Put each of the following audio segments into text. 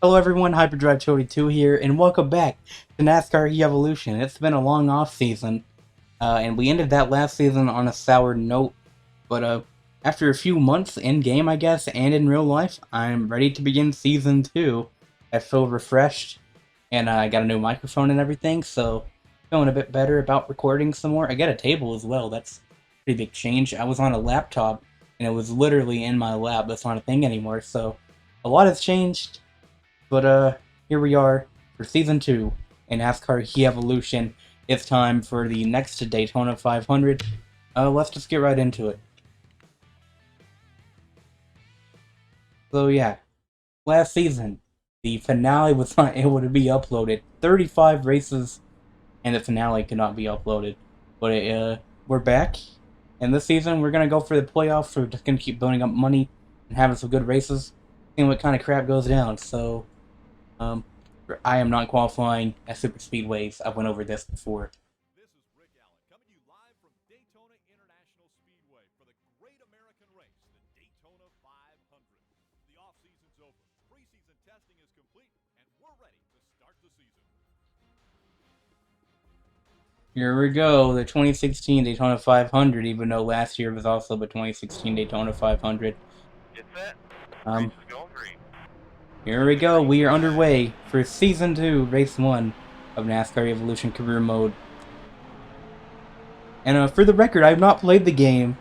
Hello everyone, Hyperdrive22 here, and welcome back to NASCAR Evolution. It's been a long off-season, and we ended that last season on a sour note, but after a few months in-game, I guess, and in real life, I'm ready to begin Season 2. I feel refreshed, and I got a new microphone and everything, so feeling a bit better about recording some more. I got a table as well, that's a pretty big change. I was on a laptop, and it was literally in my lap. That's not a thing anymore, so a lot has changed. But here we are for Season 2 in NASCAR Evolution. It's time for the next Daytona 500. Let's just get right into it. So yeah, last season, the finale was not able to be uploaded. 35 races, and the finale could not be uploaded. But we're back, and this season we're gonna go for the playoffs. We're just gonna keep building up money and having some good races, seeing what kind of crap goes down. So I am not qualifying at super speedways. I've went over this before. This is Rick Allen coming to you live from Daytona International Speedway for the great American race, the Daytona 500. The off-season's over, preseason testing is complete, and we're ready to start the season. Here we go, the 2016 Daytona 500, even though last year was also the 2016 Daytona 500. Get set. Um, Race is going green. Here we go, we are underway for Season 2, Race 1 of NASCAR Evolution Career Mode. And for the record, I've not played the game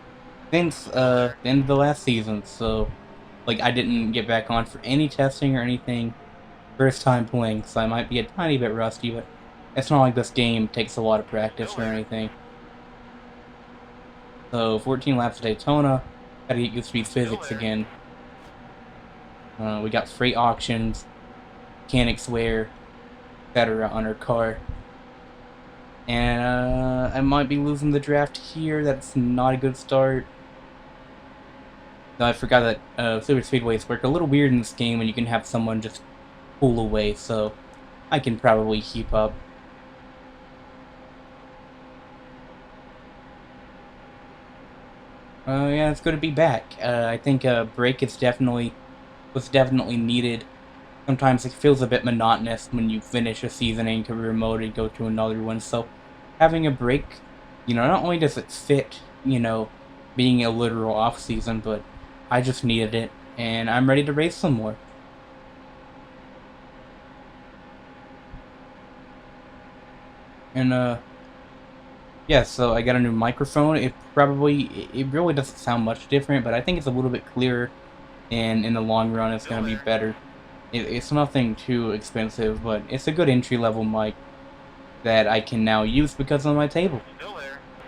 since the end of the last season, so like I didn't get back on for any testing or anything. First time playing, so I might be a tiny bit rusty, but it's not like this game takes a lot of practice or anything. So 14 laps of Daytona, gotta get used to these physics again. We got freight auctions, mechanics wear, etc. on our car. And I might be losing the draft here. That's not a good start. Though I forgot that super speedways work a little weird in this game, and you can have someone just pull away. So I can probably keep up. Yeah, it's good to be back. I think a break was definitely needed. Sometimes it feels a bit monotonous when you finish a season in career mode and go to another one, so having a break, not only does it fit, being a literal off-season, but I just needed it, and I'm ready to race some more. And, yeah, so I got a new microphone. It really doesn't sound much different, but I think it's a little bit clearer, and in the long run it's going to be better. It's nothing too expensive, but it's a good entry-level mic that I can now use because of my table.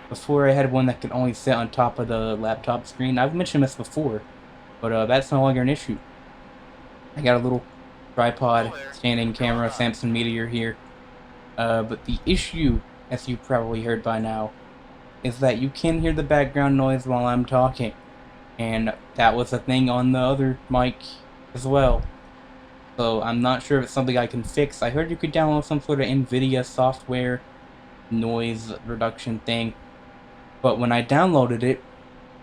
Before I had one that could only sit on top of the laptop screen. I've mentioned this before, but that's no longer an issue. I got a little tripod, standing camera, Samsung Meteor here. But the issue, as you probably heard by now, is that you can hear the background noise while I'm talking. And that was a thing on the other mic as well. So I'm not sure if it's something I can fix. I heard you could download some sort of NVIDIA software noise reduction thing. But when I downloaded it,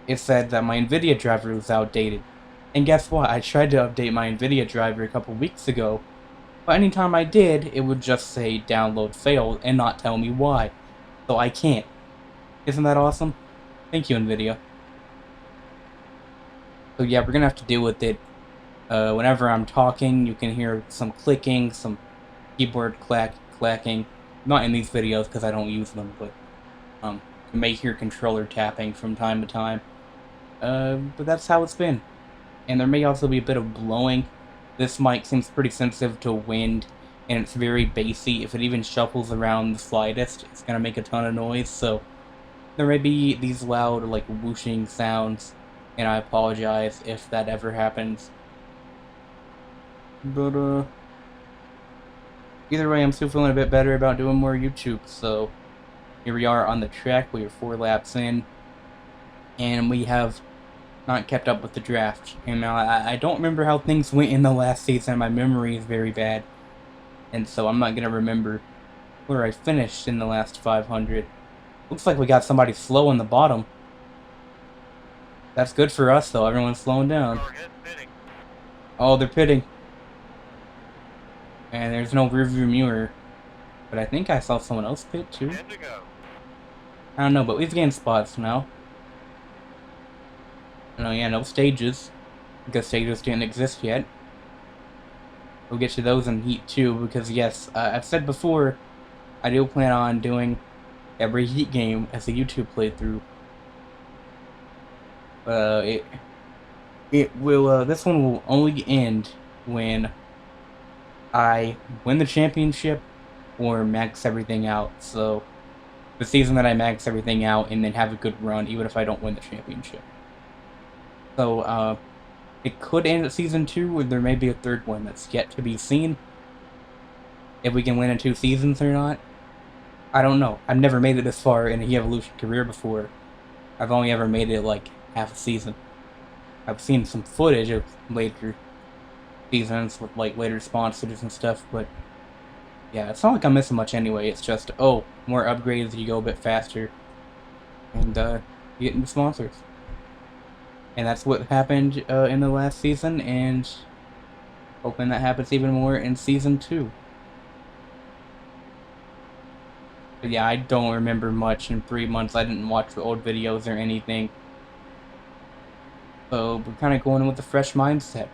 it said that my NVIDIA driver was outdated. And guess what? I tried to update my NVIDIA driver a couple weeks ago. But anytime I did, it would just say download failed and not tell me why. So I can't. Isn't that awesome? Thank you, NVIDIA. So yeah, we're gonna have to deal with it. Whenever I'm talking, you can hear some clicking, some keyboard clacking. Not in these videos because I don't use them, but you may hear controller tapping from time to time. But that's how it's been. And there may also be a bit of blowing. This mic seems pretty sensitive to wind, and it's very bassy. If it even shuffles around the slightest, it's gonna make a ton of noise, so there may be these loud, like, whooshing sounds, and I apologize if that ever happens. But, either way, I'm still feeling a bit better about doing more YouTube, so here we are on the track. We are 4 laps in, and we have not kept up with the draft. And now I don't remember how things went in the last season. My memory is very bad, and so I'm not gonna remember where I finished in the last 500. Looks like we got somebody slow in the bottom. That's good for us, though. Everyone's slowing down. Oh, they're pitting. And there's no rearview mirror. But I think I saw someone else pit too. 10 to go. I don't know, but we've gained spots now. Oh yeah, no stages. Because stages didn't exist yet. We'll get to those in Heat 2, because yes, I've said before, I do plan on doing every Heat game as a YouTube playthrough. This one will only end when I win the championship or max everything out. So, the season that I max everything out and then have a good run, even if I don't win the championship. So, it could end at Season 2, or there may be a third one that's yet to be seen. If we can win in 2 seasons or not, I don't know. I've never made it this far in a Evolution career before. I've only ever made it like half a season. I've seen some footage of later seasons with like later sponsors and stuff, but yeah, it's not like I'm missing much anyway. It's just, oh, more upgrades, you go a bit faster, and getting the sponsors. And that's what happened in the last season, and hoping that happens even more in Season 2. But yeah, I don't remember much in 3 months. I didn't watch the old videos or anything. So we're kind of going with a fresh mindset.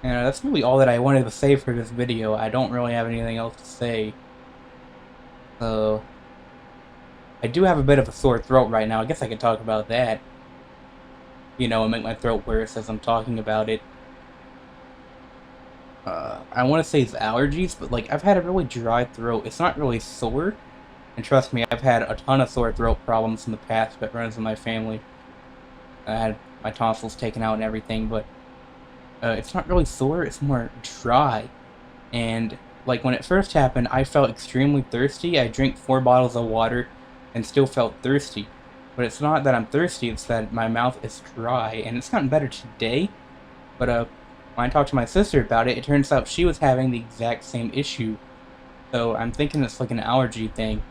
And that's really all that I wanted to say for this video. I don't really have anything else to say. So I do have a bit of a sore throat right now. I guess I could talk about that. You know, and make my throat worse as I'm talking about it. I want to say it's allergies, but like I've had a really dry throat. It's not really sore. And trust me, I've had a ton of sore throat problems in the past that runs in my family. I had my tonsils taken out and everything, but it's not really sore, it's more dry. And like when it first happened, I felt extremely thirsty. I drank 4 bottles of water and still felt thirsty. But it's not that I'm thirsty, it's that my mouth is dry. And it's gotten better today. But when I talked to my sister about it, it turns out she was having the exact same issue. So I'm thinking it's like an allergy thing.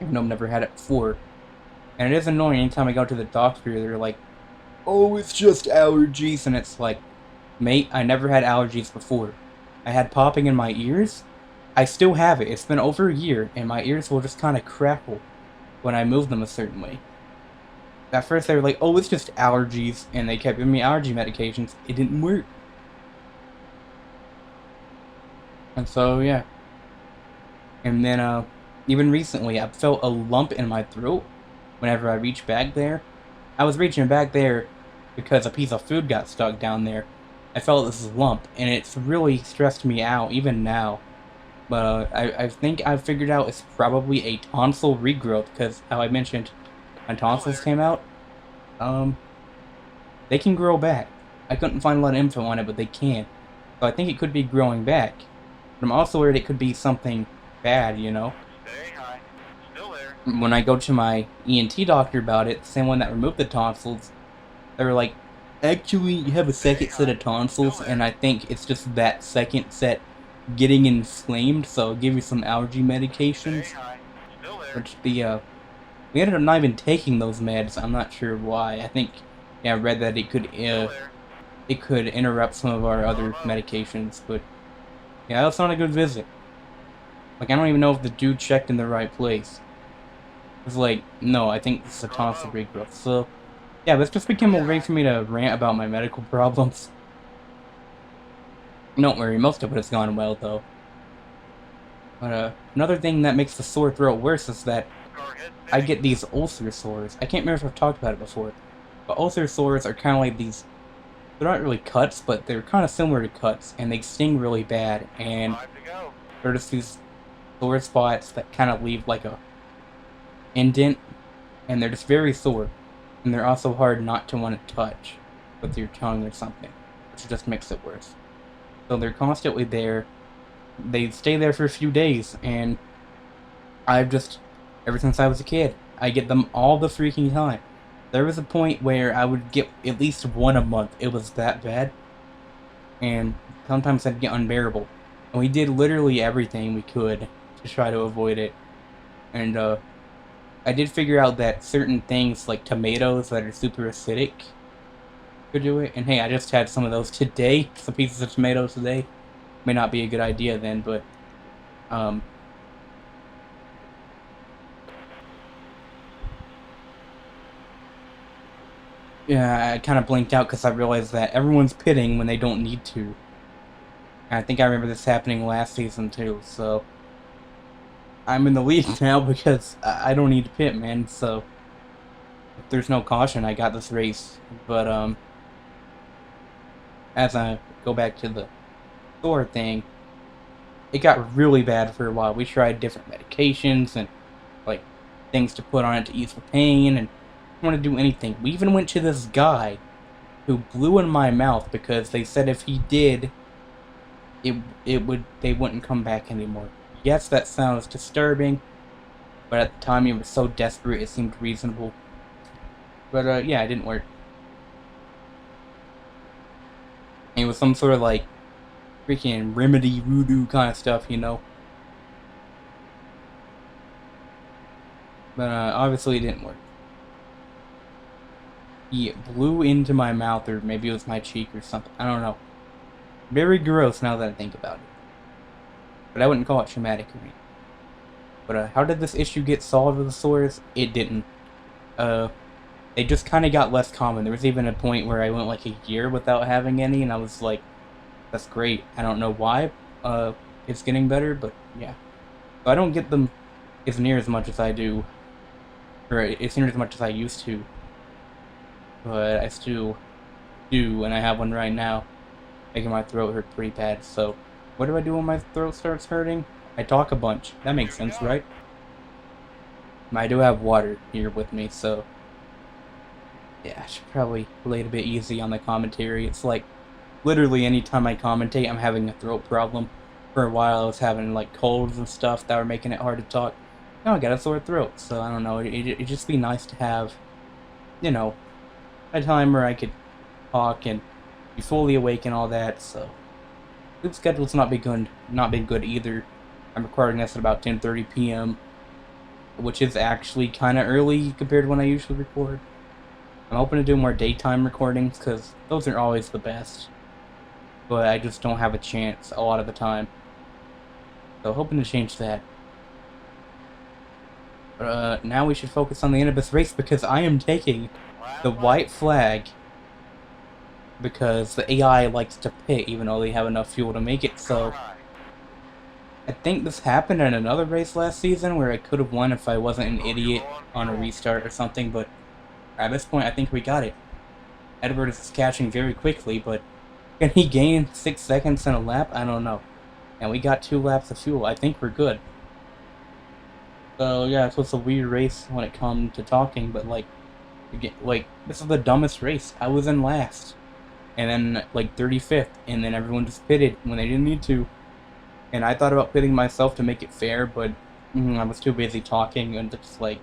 Even though I've never had it before. And it is annoying anytime I go to the doctor, they're like, oh, it's just allergies. And it's like, mate, I never had allergies before. I had popping in my ears. I still have it. It's been over a year, and my ears will just kind of crackle when I move them a certain way. At first they were like, oh, it's just allergies, and they kept giving me allergy medications. It didn't work. And so, yeah. And then, even recently, I felt a lump in my throat whenever I reached back there. I was reaching back there because a piece of food got stuck down there. I felt this lump, and it's really stressed me out, even now. But I think I've figured out it's probably a tonsil regrowth, because how I mentioned my tonsils came out. They can grow back. I couldn't find a lot of info on it, but they can. So I think it could be growing back. But I'm also worried it could be something bad, you know? Stay high. Still there. When I go to my ENT doctor about it, the same one that removed the tonsils, they were like, actually, you have a second set of tonsils, and I think it's just that second set getting inflamed, so I'll give you some allergy medications. Stay high. Still there. Which we ended up not even taking those meds. I'm not sure why. I think, yeah, I read that it could interrupt some of our other medications, but yeah, that's not a good visit. Like, I don't even know if the dude checked in the right place. It's like, no, I think this is a tonsil regrowth. So, yeah, this just became a way for me to rant about my medical problems. Don't worry, most of it has gone well, though. But, another thing that makes the sore throat worse is that I get these ulcer sores. I can't remember if I've talked about it before. But ulcer sores are kind of like these... They're not really cuts, but they're kind of similar to cuts, and they sting really bad, and 5 to go. they're just these sore spots that kind of leave like a indent, and they're just very sore, and they're also hard not to want to touch with your tongue or something, which just makes it worse. So they're constantly there. They stay there for a few days, and I've just, ever since I was a kid, I get them all the freaking time. There was a point where I would get at least one a month. It was that bad. And sometimes I'd get unbearable. And we did literally everything we could to try to avoid it. And I did figure out that certain things like tomatoes that are super acidic could do it. And hey, I just had some of those today. Some pieces of tomatoes today. May not be a good idea then, but um, yeah, I kind of blinked out because I realized that everyone's pitting when they don't need to. And I think I remember this happening last season too. So I'm in the lead now because I don't need to pit, man. So if there's no caution, I got this race. But as I go back to the store thing, it got really bad for a while. We tried different medications and like things to put on it to ease the pain, and I don't want to do anything. We even went to this guy who blew in my mouth because they said if he did, it would they wouldn't come back anymore. Yes, that sounds disturbing, but at the time he was so desperate it seemed reasonable. But yeah, it didn't work. And it was some sort of like freaking remedy voodoo kind of stuff, you know. But obviously it didn't work. He blew into my mouth, or maybe it was my cheek or something. I don't know. Very gross now that I think about it. But I wouldn't call it traumatic or anything. But how did this issue get solved with the sores? It didn't. They just kind of got less common. There was even a point where I went like a year without having any, and I was like, that's great. I don't know why. It's getting better, but yeah. So I don't get them as near as much as I do, or as near as much as I used to. But I still do, and I have one right now, making my throat hurt pretty bad. So, what do I do when my throat starts hurting? I talk a bunch. That makes sense, right? I do have water here with me, so yeah, I should probably lay it a bit easy on the commentary. It's like, literally anytime I commentate, I'm having a throat problem. For a while, I was having like colds and stuff that were making it hard to talk. Now I got a sore throat, so I don't know. It'd just be nice to have, you know, a time where I could talk and be fully awake and all that. So sleep schedule's not been good either. I'm recording this at about 10:30 p.m., which is actually kind of early compared to when I usually record. I'm hoping to do more daytime recordings because those are always the best, but I just don't have a chance a lot of the time. So hoping to change that. But now we should focus on the end of this race because I am taking the white flag because the AI likes to pit even though they have enough fuel to make it. So I think this happened in another race last season where I could have won if I wasn't an idiot on a restart or something, but at this point I think we got it. Edward is catching very quickly, but can he gain 6 seconds in a lap? I don't know. And we got 2 laps of fuel. I think we're good. So yeah, it was a weird race when it comes to talking, but like this is the dumbest race. I was in last, and then like 35th, and then everyone just pitted when they didn't need to. And I thought about pitting myself to make it fair, but I was too busy talking and just like,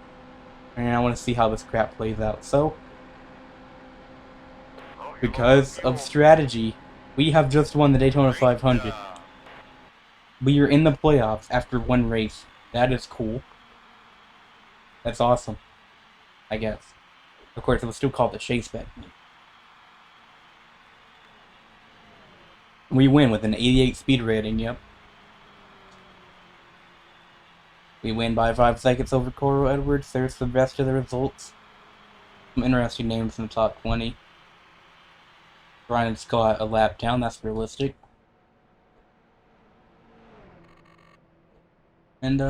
and I want to see how this crap plays out. So, because of strategy, we have just won the Daytona 500. We are in the playoffs after one race. That is cool. That's awesome, I guess. Of course, it was still called the Chase bet. We win with an 88 speed rating, yep. We win by 5 seconds over Coro Edwards. There's the rest of the results. Some interesting names in the top 20. Brian Scott a lap down, that's realistic. And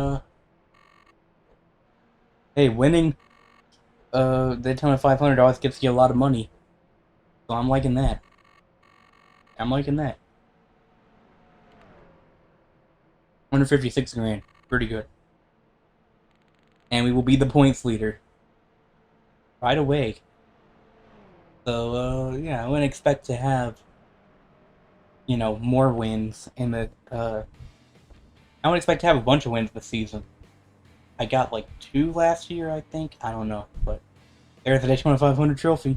hey, winning Daytona 500 always gives you a lot of money. So I'm liking that. I'm liking that. 156 grand. Pretty good. And we will be the points leader. Right away. So, yeah, I wouldn't expect to have, you know, more wins in the, I would expect to have a bunch of wins this season. I got like 2 last year, I think. I don't know, but there's the Daytona 500 trophy.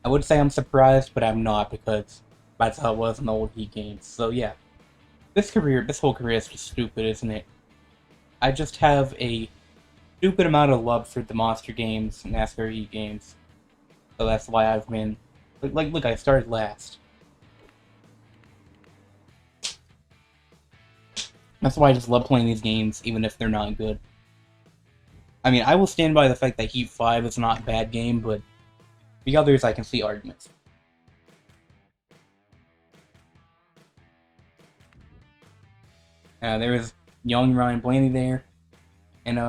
I would say I'm surprised, but I'm not because that's how it was in the old Heat games. So yeah, this whole career is just stupid, isn't it? I just have a stupid amount of love for the monster games, NASCAR Heat games. So that's why I've been... Look, I started last. That's why I just love playing these games, even if they're not good. I mean, I will stand by the fact that Heat 5 is not a bad game, but the others I can see arguments. There was young Ryan Blaney there. And,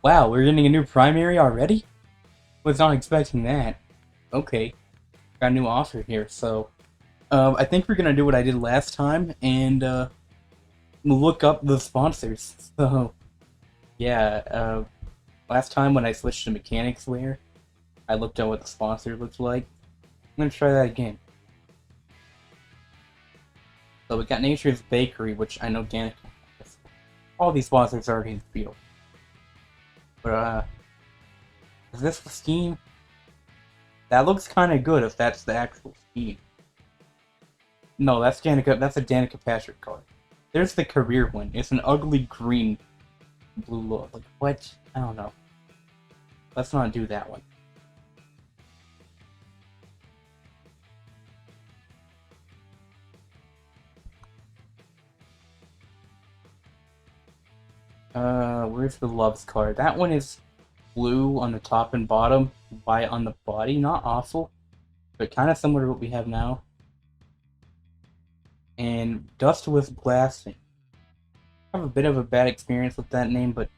wow, we're getting a new primary already? Was not expecting that. Okay. Got a new offer here, so... I think we're gonna do what I did last time, and, look up the sponsors. So, yeah, last time when I switched to Mechanics Wear, I looked at what the sponsor looked like. I'm gonna try that again. So we got Nature's Bakery, which I know Danica has. All these sponsors are already in the field. But, is this the scheme? That looks kinda good if that's the actual scheme. No, that's Danica, that's a Danica Patrick card. There's the career one. It's an ugly green blue look. Like, what? I don't know. Let's not do that one. Where's the Loves card? That one is blue on the top and bottom, white on the body. Not awful, but kind of similar to what we have now. And Dust with Blasting. I have a bit of a bad experience with that name, but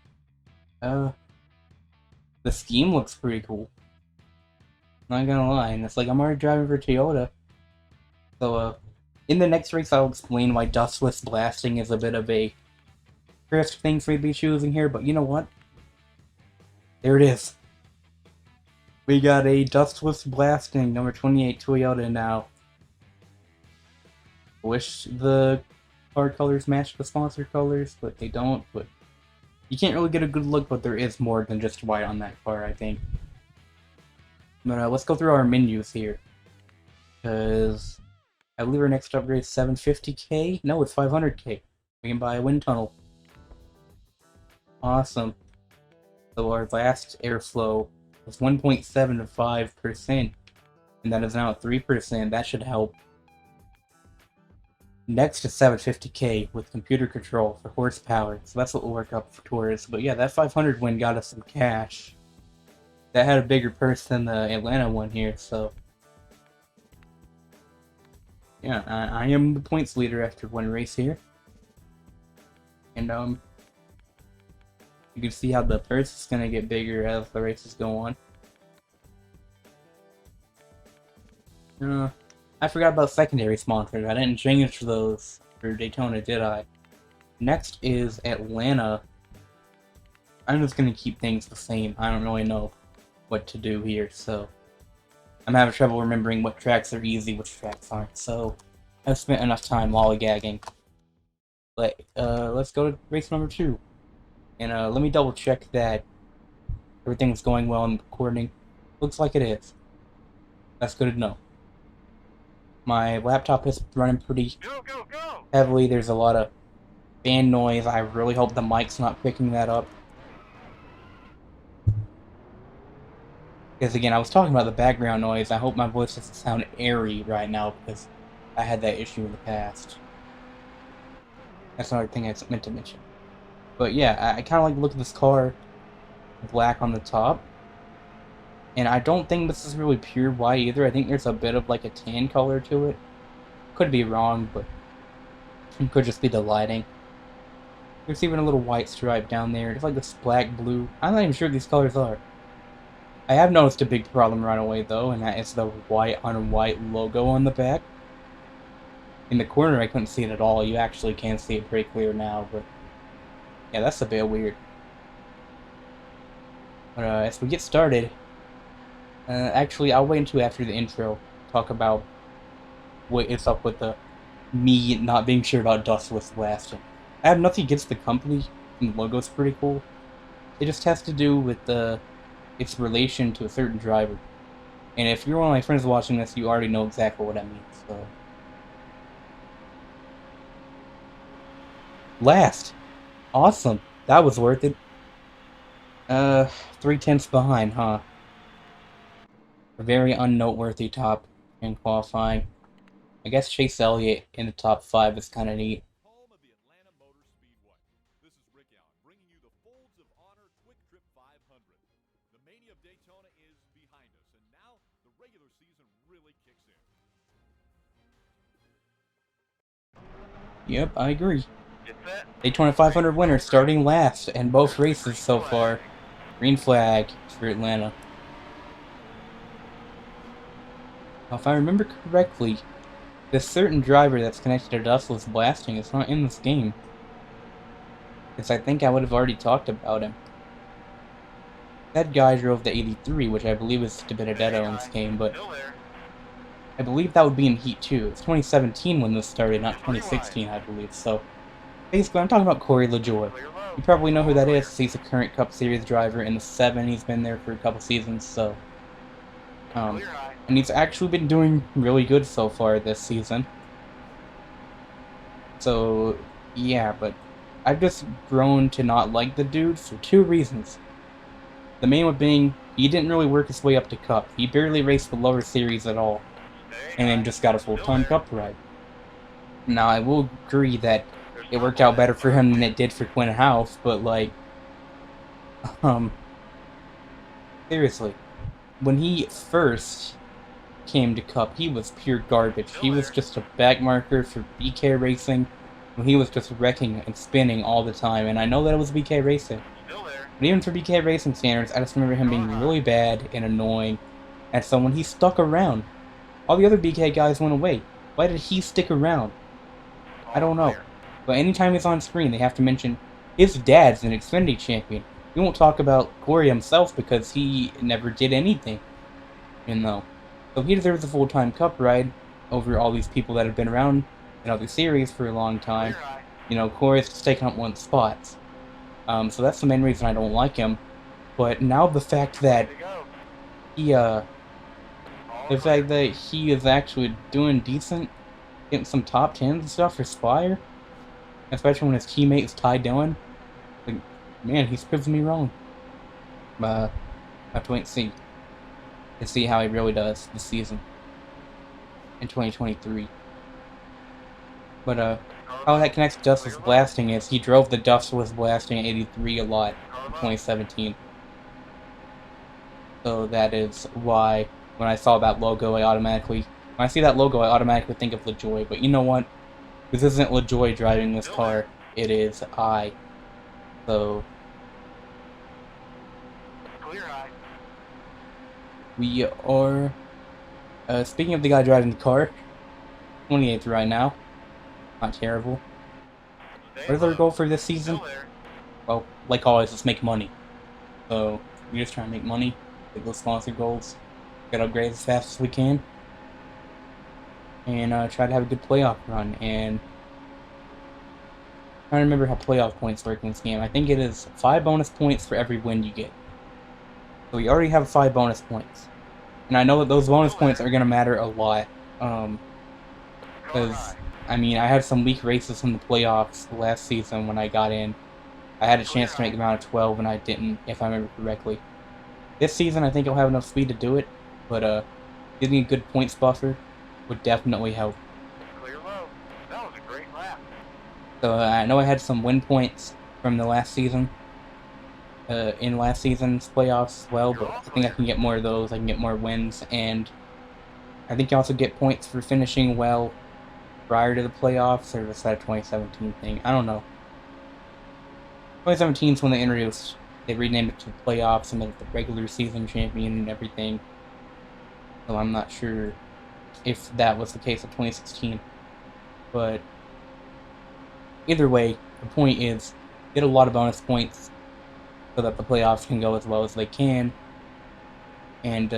the scheme looks pretty cool. Not gonna lie, and it's like I'm already driving for Toyota. So in the next race I'll explain why Dustless Blasting is a bit of a crisp thing for me to be choosing here, but you know what? There it is. We got a Dustless Blasting number 28 Toyota now. Wish the card colors match the sponsor colors, but they don't. But you can't really get a good look, but there is more than just white on that car, I think. But let's go through our menus here. Because I believe our next upgrade is 750k? No, it's 500k. We can buy a wind tunnel. Awesome. So our last airflow was 1.75%, and that is now at 3%. That should help. Next is 750k with computer control for horsepower, so that's what we'll work up towards. But yeah, that 500 win got us some cash. That had a bigger purse than the Atlanta one here, so... yeah, I am the points leader after one race here. And, you can see how the purse is gonna get bigger as the races go on. I forgot about secondary sponsors. I didn't change those for Daytona, did I? Next is Atlanta. I'm just gonna keep things the same. I don't really know what to do here, so... I'm having trouble remembering what tracks are easy, which tracks aren't, so... I've spent enough time lollygagging. But, let's go to race number 2. And, let me double check that everything's going well in the recording. Looks like it is. That's good to know. My laptop is running pretty heavily. There's a lot of fan noise. I really hope the mic's not picking that up. Because again, I was talking about the background noise. I hope my voice doesn't sound airy right now, because I had that issue in the past. That's another thing I meant to mention. But yeah, I kind of like the look of this car. Black on the top. And I don't think this is really pure white either. I think there's a bit of like a tan color to it. Could be wrong, but it could just be the lighting. There's even a little white stripe down there. It's like this black blue. I'm not even sure what these colors are. I have noticed a big problem right away though, and that is the white on white logo on the back. In the corner I couldn't see it at all. You actually can see it pretty clear now, but yeah, that's a bit weird. But as we get started, actually, I'll wait until after the intro talk about what is up with me not being sure about Dustless Blasting. I have nothing against the company, and the logo's pretty cool. It just has to do with its relation to a certain driver. And if you're one of my friends watching this, you already know exactly what I mean, so... Last! Awesome! That was worth it. 3/10 behind, huh? A very unnoteworthy top in qualifying. I guess Chase Elliott in the top 5 is kind of neat. Home of the Atlanta Motor Speedway. This is Rick Allen bringing you the Folds of Honor Quick Trip 500. The Mania of Daytona is behind us, and now the regular season really kicks in. Yep, I agree. Daytona 500 winner starting last in both races so far. Green flag for Atlanta. Now, if I remember correctly, this certain driver that's connected to Dustless Blasting is not in this game. Because I think I would have already talked about him. That guy drove the 83, which I believe is De Benedetto in this game, but I believe that would be in Heat 2. It's 2017 when this started, not 2016, I believe. So, basically, I'm talking about Corey LaJoie. You probably know who that is. He's a current Cup Series driver in the 7. He's been there for a couple seasons, so... and he's actually been doing really good so far this season. So, yeah, but I've just grown to not like the dude for 2 reasons. The main one being, he didn't really work his way up to Cup. He barely raced the lower series at all, and then just got a full-time Cup ride. Now, I will agree that it worked out better for him than it did for Quinn House, but, like, seriously, when he first came to Cup, he was pure garbage. He was just a backmarker for BK Racing, when he was just wrecking and spinning all the time, and I know that it was BK Racing. But even for BK Racing standards, I just remember him being really bad and annoying, and so when he stuck around, all the other BK guys went away. Why did he stick around? I don't know. But anytime he's on screen, they have to mention his dad's an Xfinity champion. We won't talk about Corey himself because he never did anything, you know. So he deserves a full-time Cup ride over all these people that have been around in other series for a long time. You know, Corey's just taking up 1 spot. So that's the main reason I don't like him. But now the fact that he is actually doing decent, getting some top 10s and stuff for Spire, especially when his teammate is Ty Dillon, like, man, he's proving me wrong. I have to wait and see how he really does this season in 2023. But how that connects to Dustless Blasting is he drove the Dustless Blasting 83 a lot in 2017. So that is why when I saw that logo, when I see that logo, I automatically think of LaJoie. But you know what? This isn't LaJoie driving this car. It is I. So we are. Speaking of the guy driving the car, 28th right now. Not terrible. What is our goal for this season? Well, like always, let's make money. So we're just trying to make money, get those sponsor goals, get upgrades as fast as we can, and try to have a good playoff run. And I'm trying to remember how playoff points work in this game. I think it is 5 bonus points for every win you get. So we already have 5 bonus points, and I know that those bonus points are gonna matter a lot. Because I mean, I had some weak races in the playoffs last season when I got in. I had a chance to make the round of 12, and I didn't, if I remember correctly. This season, I think I'll have enough speed to do it, but getting a good points buffer would definitely help. That was a great lap. So I know I had some win points from the last season, in last season's playoffs as well, but I think I can get more of those. I can get more wins, and I think you also get points for finishing well prior to the playoffs, or was that a 2017 thing? I don't know. 2017 is when they introduced, they renamed it to the playoffs and made it the regular season champion and everything. So I'm not sure if that was the case of 2016. But either way, the point is, get a lot of bonus points so that the playoffs can go as well as they can, and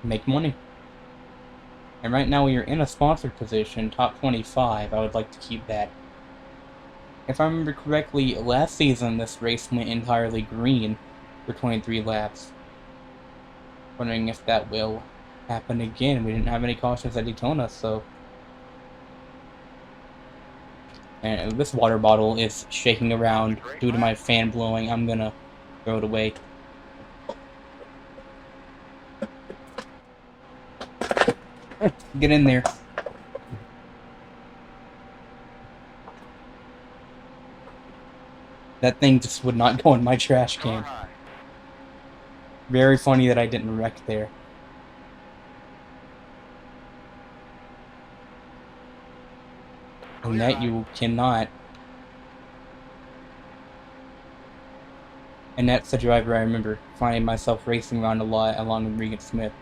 make money. And right now we are in a sponsored position, top 25. I would like to keep that. If I remember correctly, last season this race went entirely green for 23 laps. Wondering if that will happen again. We didn't have any cautions at Daytona, so... And this water bottle is shaking around due to my fan blowing. I'm gonna throw it away. Get in there. That thing just would not go in my trash Car can. high. Very funny that I didn't wreck there. And Clear that high. you cannot. And that's the driver I remember finding myself racing around a lot along with Regan Smith.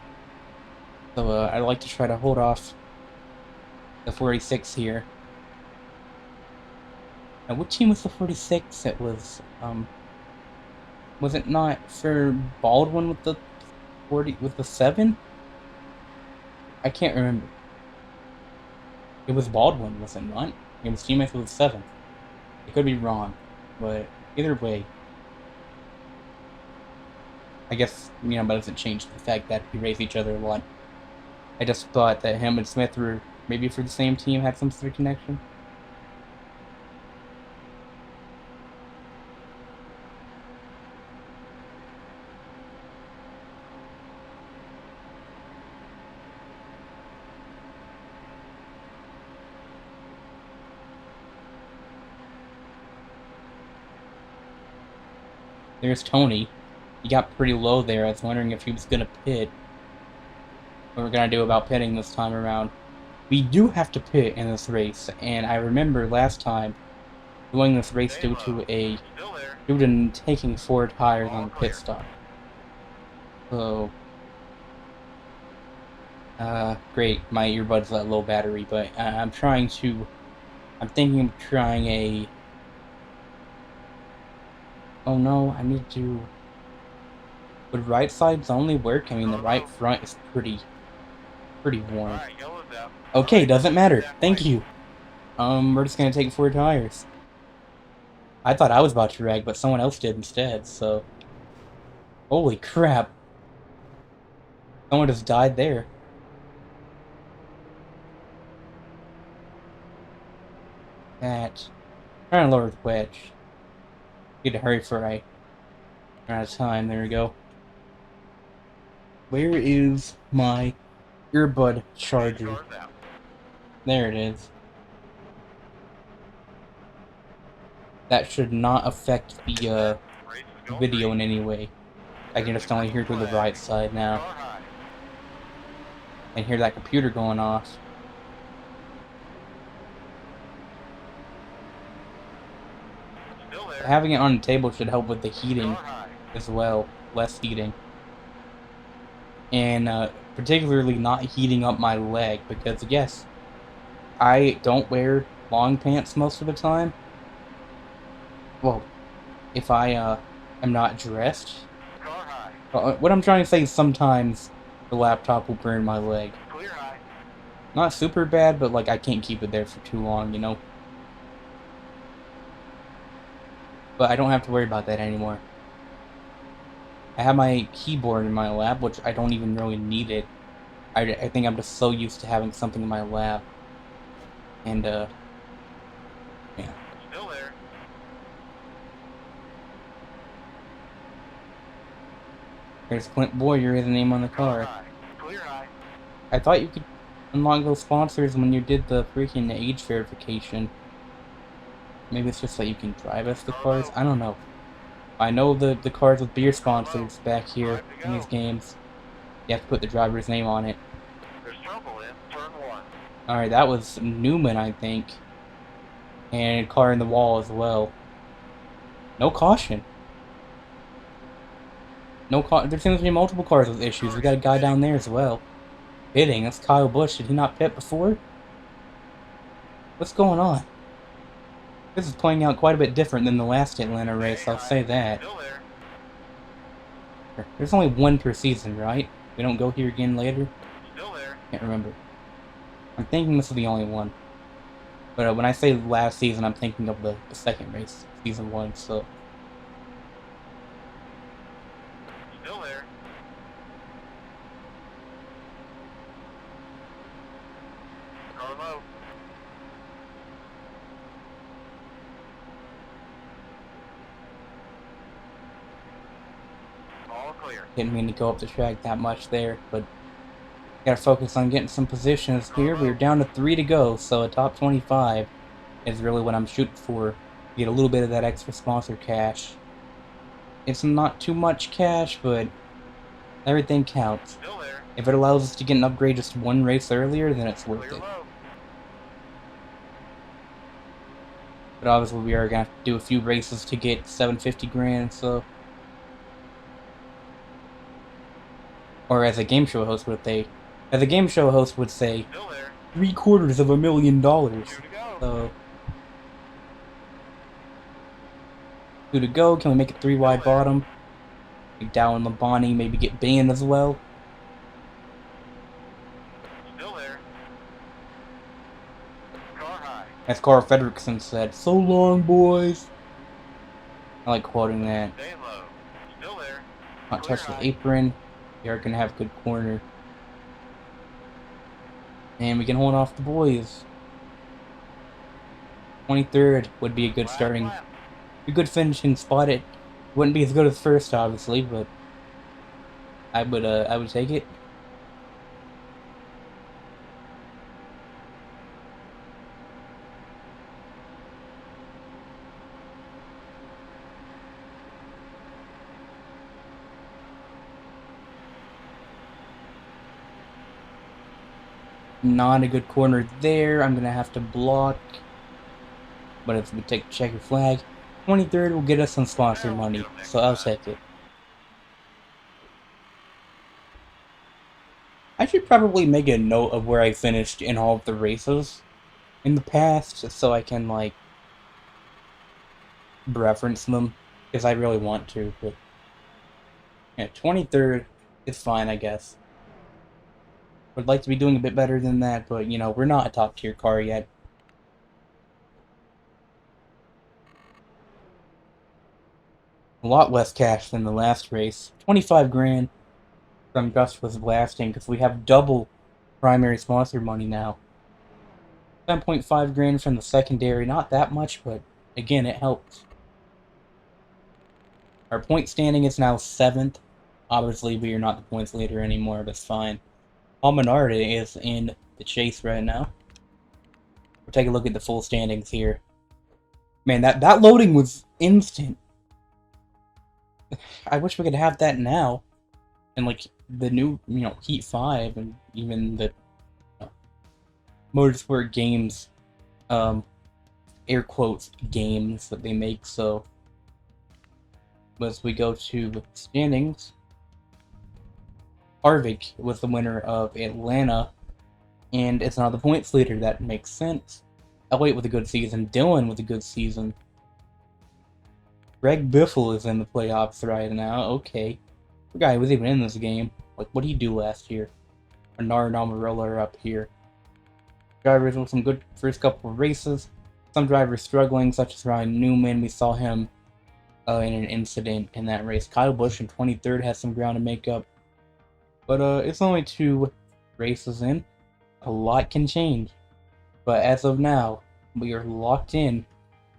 So I'd like to try to hold off the 46 here. Now, what team was the 46? It was it not for Baldwin with the 40 with the 7? I can't remember. It was Baldwin, was it not? It was teammates with the 7. I could be wrong, but either way, I guess, you know, that doesn't change the fact that we race each other a lot. I just thought that him and Smith were maybe for the same team, had some sort of connection. There's Tony. He got pretty low there. I was wondering if he was going to pit. What we're going to do about pitting this time around. We do have to pit in this race, and I remember last time doing this race due to taking 4 tires on the pit stop. So, great, my earbud's at low battery, but I'm thinking of trying a, oh no, I need to, would right sides only work? I mean, the right front is pretty worn. Okay, doesn't matter, thank you. We're just gonna take 4 tires. I thought I was about to wreck, but someone else did instead, so. Holy crap. Someone just died there. That. Trying to lower the wedge. Need to hurry for I run out of time. There we go. Where is my earbud charger? There it is. That should not affect the video in any way. I can just only hear through the right side now. And hear that computer going off. Having it on the table should help with the heating as well. Less heating. And particularly not heating up my leg, because yes, I don't wear long pants most of the time. Well, if I am not dressed. What I'm trying to say is sometimes the laptop will burn my leg. Not super bad, but like I can't keep it there for too long, you know? But I don't have to worry about that anymore. I have my keyboard in my lap, which I don't even really need it. I think I'm just so used to having something in my lap. And, yeah. Still there. There's Clint Boyer, the name on the car. Clear high. I thought you could unlock those sponsors when you did the freaking age verification. Maybe it's just that you can drive as the cars? I don't know. I know the cars with beer sponsors back here in these games. You have to put the driver's name on it. There's trouble in turn 1. Alright, that was Newman, I think. And a car in the wall as well. No caution. There seems to be multiple cars with issues. We got a guy down there as well. Pitting, that's Kyle Busch. Did he not pit before? What's going on? This is playing out quite a bit different than the last Atlanta race, I'll say that. There's only one per season, right? We don't go here again later? Can't remember. I'm thinking this is the only one. But when I say last season, I'm thinking of the second race, season 1, so. Still there. Car low. All clear. Didn't mean to go up the track that much there, but Gotta focus on getting some positions here. We're down to 3 to go, so a top 25 is really what I'm shooting for. Get a little bit of that extra sponsor cash. It's not too much cash, but everything counts. Still there. If it allows us to get an upgrade just one race earlier, then it's worth Clear it. low. But obviously we are gonna have to do a few races to get 750 grand, so... Or as a game show host would say... As a game show host would say... Still there. $750,000. 2 to go. So... 2 to go, can we make it 3 wide bottom? Dow and Labonte maybe get banned as well. Still there. Car high. As Carl Fredrickson said, "So long, boys." I like quoting that. Staying low. Still there. Not Clear touch the high. apron. We are gonna have a good corner. And we can hold off the boys. 23rd would be a good Last starting, lap. a good finishing spot. It wouldn't be as good as first, obviously, but I would take it. Not a good corner there. I'm gonna have to block. But if we take checker flag, 23rd will get us some sponsor money, so I'll take it. I should probably make a note of where I finished in all of the races in the past, so I can, like, reference them, because I really want to, but... Yeah, 23rd is fine, I guess. Would like to be doing a bit better than that, but, you know, we're not a top-tier car yet. A lot less cash than the last race. 25 grand from Gus was blasting, because we have double primary sponsor money now. 10.5 grand from the secondary, not that much, but again, it helps. Our point standing is now 7th. Obviously, we are not the points leader anymore, but it's fine. Paul Menard is in the chase right now. We'll take a look at the full standings here. Man, that loading was instant. I wish we could have that now. And, like, the new, you know, Heat 5 and even the Motorsport games, air quotes, games that they make, so... As we go to standings, Harvick was the winner of Atlanta, and it's not the points leader. That makes sense. Elliott with a good season, Dylan with a good season. Greg Biffle is in the playoffs right now, okay. The guy was even in this game. Like, what did he do last year? Bernard and Amarillo are up here. Drivers with some good first couple of races. Some drivers struggling, such as Ryan Newman. We saw him in an incident in that race. Kyle Busch in 23rd has some ground to make up. But it's only 2 races in. A lot can change. But as of now, we are locked in.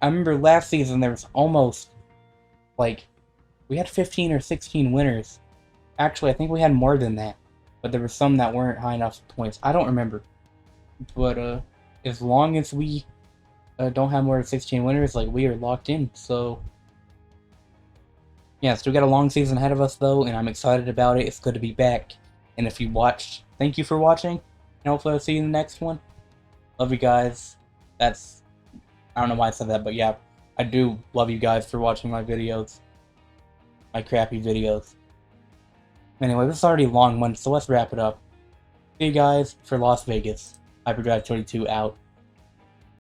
I remember last season there was almost, like, we had 15 or 16 winners. Actually, I think we had more than that. But there were some that weren't high enough points. I don't remember. But as long as we don't have more than 16 winners, like, we are locked in. So... yeah, still got a long season ahead of us, though, and I'm excited about it. It's good to be back. And if you watched, thank you for watching. And hopefully I'll see you in the next one. Love you guys. That's... I don't know why I said that, but yeah. I do love you guys for watching my videos. My crappy videos. Anyway, this is already a long one, so let's wrap it up. See you guys for Las Vegas. Hyperdrive 22 out.